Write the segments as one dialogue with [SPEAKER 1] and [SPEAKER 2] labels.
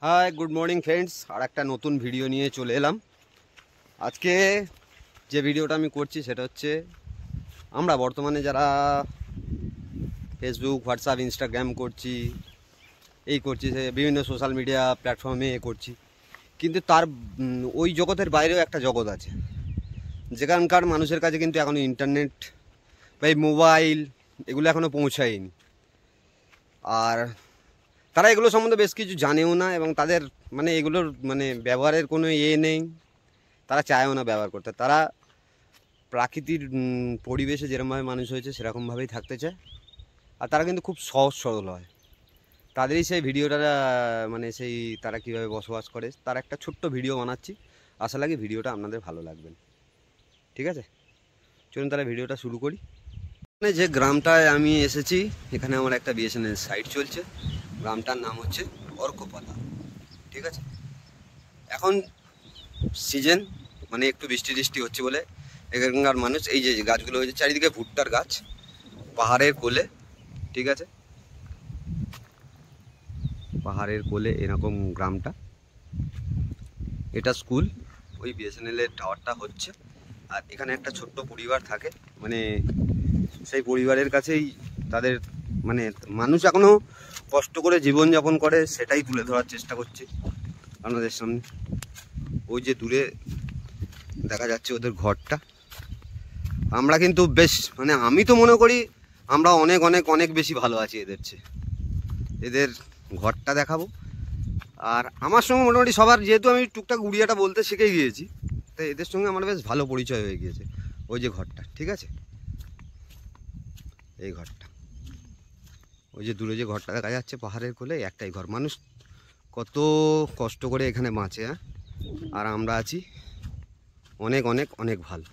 [SPEAKER 1] Hi good morning friends और एक नतून भिडियो निये चले एलाम। आज के जे भिडियोटा आमी करछि सेटा हच्छे आमरा बर्तमाने जारा फेसबुक व्हाट्सएप इंस्टाग्राम करछि এই করছি বিভিন্ন সোশ্যাল মিডিয়া প্ল্যাটফর্মে করছি, কিন্তু তার ওই জগতের বাইরেও একটা জগৎ আছে যেখানকার মানুষের কাছে কিন্তু এখনো ইন্টারনেট বা মোবাইল এগুলো এখনো পৌঁছায়নি। আর তারা এগুলো সম্বন্ধে বেশ কিছু জানেও না এবং তাদের মানে এগুলোর মানে ব্যবহারের কোনো নেই, তারা চায়ও না ব্যবহার করতে। তারা প্রাকৃতিক পরিবেশে যেরকমভাবে মানুষ হয়েছে সেরকমভাবেই থাকতে চায়, আর তারা কিন্তু খুব সহজ সরল হয়। তাদেরই সেই ভিডিওটা মানে সেই তারা কীভাবে বসবাস করে তার একটা ছোট্ট ভিডিও বানাচ্ছি, আশা লাগে ভিডিওটা আপনাদের ভালো লাগবেন। ঠিক আছে, চলুন তাহলে ভিডিওটা শুরু করি। মানে যে গ্রামটায় আমি এসেছি এখানে আমার একটা বিএসএনএল সাইট চলছে, গ্রামটার নাম হচ্ছে অর্কপাতা। ঠিক আছে, এখন সিজন মানে একটু বৃষ্টি টিষ্টি হচ্ছে বলে এখানকার মানুষ এই যে গাছগুলো হয়েছে চারিদিকে ভুট্টার গাছ পাহাড়ের কোলে। ঠিক আছে, পাহাড়ের কোলে এরকম গ্রামটা, এটা স্কুল, ওই বিএসএনএলের টাওয়ারটা হচ্ছে। আর এখানে একটা ছোট্ট পরিবার থাকে, মানে সেই পরিবারের কাছেই তাদের মানে মানুষ এখনও কষ্ট করে জীবনযাপন করে সেটাই তুলে ধরার চেষ্টা করছে আপনাদের সামনে। ওই যে দূরে দেখা যাচ্ছে ওদের ঘরটা। আমরা কিন্তু বেশ মানে আমি তো মনে করি আমরা অনেক অনেক অনেক বেশি ভালো আছি এদের চেয়ে। এদের ঘরটা দেখাবো। আর আমার সঙ্গে মোটামুটি সবার, যেহেতু আমি টুকটাক উড়িয়াটা বলতে শিখে গিয়েছি, তো এদের সঙ্গে আমার বেশ ভালো পরিচয় হয়ে গিয়েছে। ওই যে ঘরটা, ঠিক আছে, এই ঘরটা, ওই যে দূরে যে ঘরটা দেখা যাচ্ছে পাহাড়ের কোলে, একটাই ঘর। মানুষ কত কষ্ট করে এখানে বাঁচে, হ্যাঁ, আর আমরা আছি অনেক অনেক অনেক ভালো।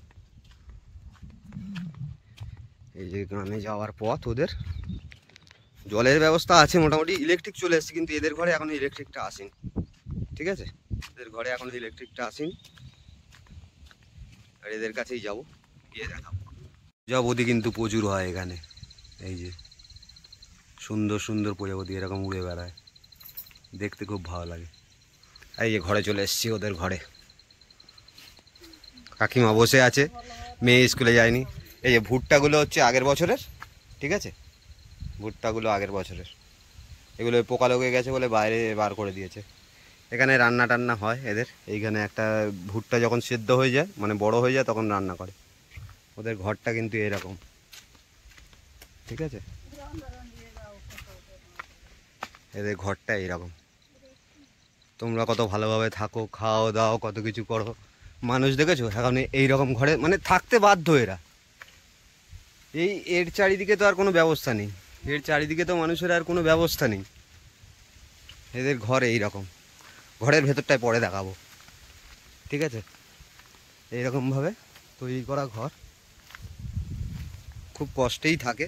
[SPEAKER 1] এই যে গ্রামে যাওয়ার পথ, ওদের জলের ব্যবস্থা আছে মোটামুটি, ইলেকট্রিক চলে এসেছে, কিন্তু এদের ঘরে এখনো ইলেকট্রিকটা আসেনি। ঠিক আছে, এদের ঘরে এখনো ইলেকট্রিকটা আসেনি। আর এদের কাছেই যাবো, গিয়ে দেখাবো। প্রজাপতি কিন্তু প্রচুর হয় এখানে, এই যে সুন্দর সুন্দর প্রজাপতি এরকম উড়ে বেড়ায়, দেখতে খুব ভালো লাগে। এই যে ঘরে চলে এসেছি, ওদের ঘরে কাকিমা বসে আছে, মেয়ে স্কুলে যায়নি। এই যে ভুট্টাগুলো হচ্ছে আগের বছরের, ঠিক আছে, ভুট্টাগুলো আগের বছরের, এগুলো পোকা লেগে গেছে বলে বাইরে বার করে দিয়েছে। এখানে রান্না টান্না হয় এদের। এইখানে একটা ভুট্টা যখন সেদ্ধ হয়ে যায় মানে বড় হয়ে যায় তখন রান্না করে। ওদের ঘরটা কিন্তু এরকম, ঠিক আছে, এদের ঘরটা এইরকম। তোমরা কত ভালোভাবে থাকো, খাও দাও, কত কিছু করো, মানুষ দেখেছো এখন এইরকম ঘরে মানে থাকতে বাধ্য এরা। এর চারিদিকে তো আর কোনো ব্যবস্থা নেই, এর চারিদিকে তো মানুষের আর কোনো ব্যবস্থা নেই। এদের ঘর এইরকম, ঘরের ভেতরটায় পরে দেখাবো। ঠিক আছে, এইরকমভাবে তৈরি করা ঘর, খুব কষ্টেই থাকে।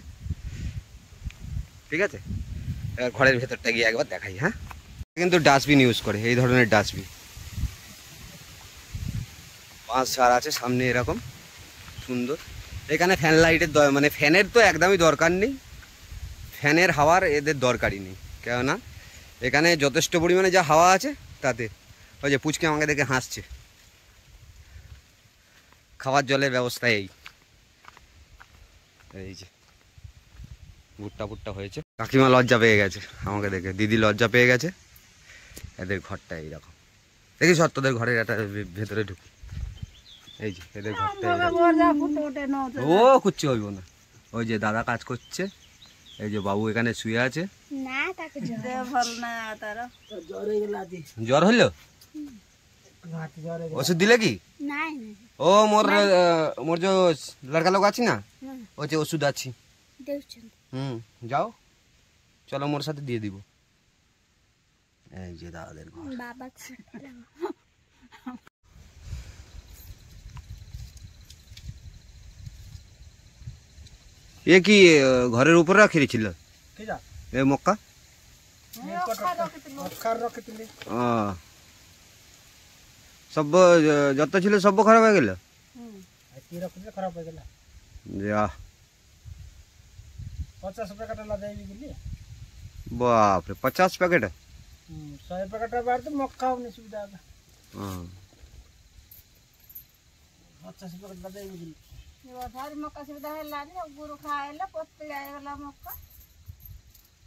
[SPEAKER 1] ঠিক আছে, এবার ঘরের ভেতরটা গিয়ে একবার দেখাই। হ্যাঁ, কিন্তু ডাস্টবিন ইউজ করে, এই ধরনের ডাস্টবিন, বাঁশ ঝাড় আছে সামনে এরকম সুন্দর। এখানে ফ্যান লাইটের মানে ফ্যানের তো একদমই দরকার নেই, ফ্যানের হাওয়ার এদের দরকারই নেই, কেননা এখানে যথেষ্ট পরিমাণে যা হাওয়া আছে তাতে। ওই যে পুচকে আমাকে দেখে হাসছে। খাওয়ার জলের ব্যবস্থা এই যে ভুট্টা ভুট্টা হয়েছে। কাকিমা লজ্জা পেয়ে গেছে আমাকে দেখে, দিদি লজ্জা পেয়ে গেছে। এদের ঘরটা এইরকম, দেখি সত্যদের ঘরের একটা ভেতরে ঢুকি। এই যে এদের ঘরটা, ও কুচ্ছি হইব না। ওই যে দাদা কাজ করছে, এই যে বাবু এখানে শুয়ে আছে। জ্বর হইলো, ওষুধ দিলে কি? ও মোর মোর যে লড়কা লোক আছি না, ও যে ওষুধ আছি। যাও চলো মোর সাথে দিয়ে দিব। এই যে দাদাদের ঘর। এ কি ঘরের উপরে রাখিছিল এ মক্কা? সব যত ছিল সব খারাপ হয়ে গেল। বাপরে 50 প্যাকেট,
[SPEAKER 2] 100 প্যাকেটের বার তো মক্কা হবনি সুবিধা হবে। 85 প্যাকেট বাদে বুঝলি
[SPEAKER 3] ভারি মক্কা সুবিধা হেলানি গুরু খাইলে পড়তে যাইগলা মক্কা।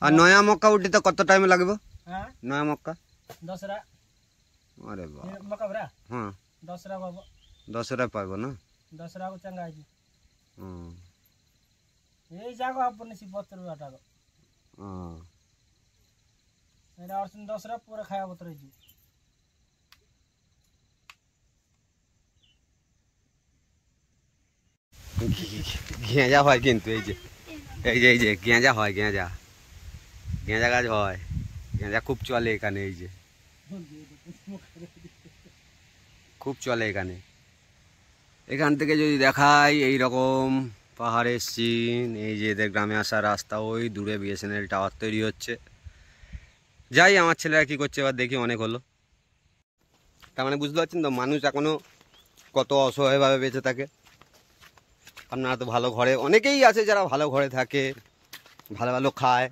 [SPEAKER 1] আর নয়া মক্কা উঠতে কত টাইম লাগবে?
[SPEAKER 2] হ্যাঁ
[SPEAKER 1] নয়া মক্কা
[SPEAKER 2] 10 রা।
[SPEAKER 1] আরে বাহ
[SPEAKER 2] মক্কা বড়া
[SPEAKER 1] হ্যাঁ
[SPEAKER 2] 10 রা বাবা
[SPEAKER 1] 10 রা পাইব না
[SPEAKER 2] 10 রা চাঙ্গা আছে।
[SPEAKER 1] হুম
[SPEAKER 2] এই জায়গা আপনি 72 টাকা এটা আর 10 রা পুরো খায়া বতরে জি।
[SPEAKER 1] গেঁজা হয় কিন্তু এই যে এই যে গেঁজা হয় গেঁজা গাছ হয় গেঁজা খুব চলে এখানে এই যে খুব চলে এখানে। এখান থেকে যদি দেখাই এই রকম পাহাড়ের সিন এই যে এদের গ্রামে আসার রাস্তা ওই দূরে বিএসএনএল টাওয়ার তৈরি হচ্ছে। যাই আমার ছেলেরা কী করছে এবার দেখি অনেক হলো। তার মানে বুঝতে পারছেন তো মানুষ এখনও কত অসহায়ভাবে বেঁচে থাকে। আপনারা তো ভালো ঘরে অনেকেই আছে যারা ভালো ঘরে থাকে ভালো ভালো খায়।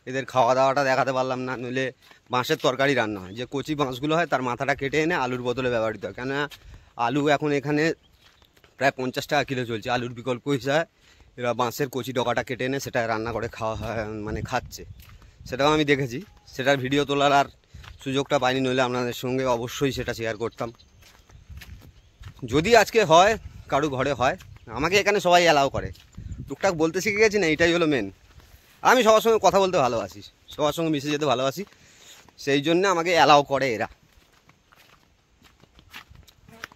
[SPEAKER 1] এদের খাওয়া দাওয়াটা দেখাতে পারলাম না, নইলে বাঁশের তরকারি রান্না হয়। যে কচি বাঁশগুলো হয় তার মাথাটা কেটে এনে আলুর বদলে ব্যবহৃত হয়। কেননা আলু এখন এখানে প্রায় 50 টাকা কিলো চলছে। আলুর বিকল্প হিসাবে এরা বাঁশের কচি ডগাটা কেটে এনে সেটা রান্না করে খাওয়া হয়, মানে খাচ্ছে। সেটাও আমি দেখেছি, সেটার ভিডিও তোলার আর সুযোগটা পাইনি, নইলে আপনাদের সঙ্গে অবশ্যই সেটা শেয়ার করতাম। যদি আজকে হয় কারো ঘরে হয়, আমাকে এখানে সবাই অ্যালাউ করে, টুকটাক বলতে শিখে গেছি না, এটাই হলো মেন। আমি সবার সঙ্গে কথা বলতে ভালোবাসি, সবার সঙ্গে মিশে যেতে ভালোবাসি, সেই জন্য আমাকে অ্যালাউ করে এরা।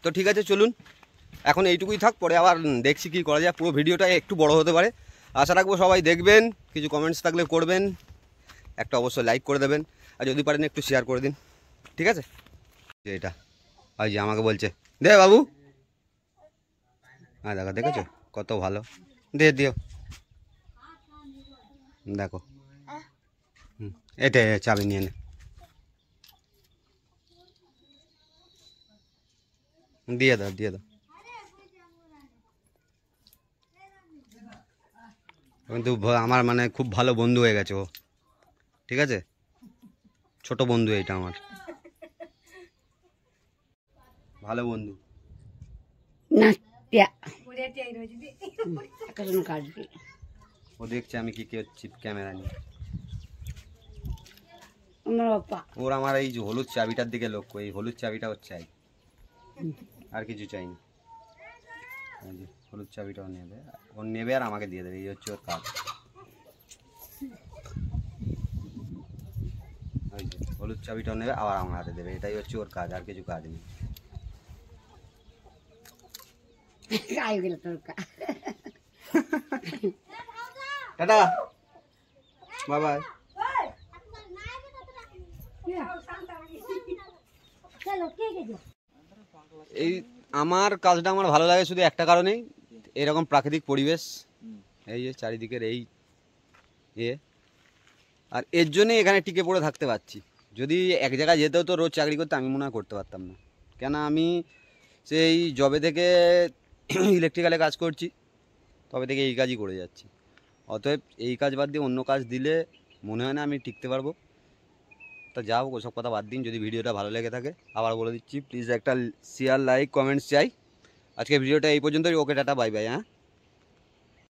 [SPEAKER 1] তো ঠিক আছে চলুন, এখন এইটুকুই থাক, পরে আবার দেখছি কী করা যায়। পুরো ভিডিওটা একটু বড় হতে পারে, আশা রাখবো সবাই দেখবেন। কিছু কমেন্টস থাকলে করবেন, একটা অবশ্যই লাইক করে দেবেন, আর যদি পারেন একটু শেয়ার করে দিন, ঠিক আছে? এটা ওই যে আমাকে বলছে দে বাবু, হ্যাঁ দেখো দেখেছো কত ভালো, দিও দেখো। এটা চাবি নিয়ে নে, দিয়ে দাও দিয়ে দাও। কিন্তু আমার মানে খুব ভালো বন্ধু হয়ে গেছে ও, ঠিক আছে? ছোট বন্ধু এইটা আমার ভালো বন্ধু। ও দেখছে আমি কি করছি ক্যামেরা নিয়ে। ওর আমার এই যে হলুদ চাবিটার দিকে লক্ষ্য, এই হলুদ চাবিটা ওর চাই, আর কিছু চাই না। হলুদ চাবিটাও নেবে, ওর নেবে আর আমাকে দিয়ে দেবে, এই হচ্ছে ওর কাজ। ওই যে হলুদ চাবিটাও নেবে আবার আমার হাতে দেবে, এটাই হচ্ছে ওর কাজ, আর কিছু কাজ নেই। Tata bye bye. এই আমার কাজটা আমার ভালো লাগে শুধু একটা কারণেই, এরকম প্রাকৃতিক পরিবেশ, এই যে চারিদিকের এই আর এর জন্যই এখানে টিকে পড়ে থাকতে পারছি। যদি এক জায়গায় যেতে হতো রোজ চাকরি করতে, আমি মনে হয় করতে পারতাম না। কেন আমি সেই জবে থেকে ইলেকট্রিক্যালে কাজ করছি, তবে থেকে এই কাজই করে যাচ্ছি। অতএব এই কাজ বাদ দিয়ে অন্য কাজ দিলে মনে হয় না আমি টিকতে পারবো। তা যাও ওসব কথা বাদ দিন, যদি ভিডিওটা ভালো লেগে থাকে আবার বলে দিচ্ছি, প্লিজ একটা শেয়ার লাইক কমেন্টস চাই। আজকে ভিডিওটা এই পর্যন্তই, ওকে টাটা বাই বাই। হ্যাঁ।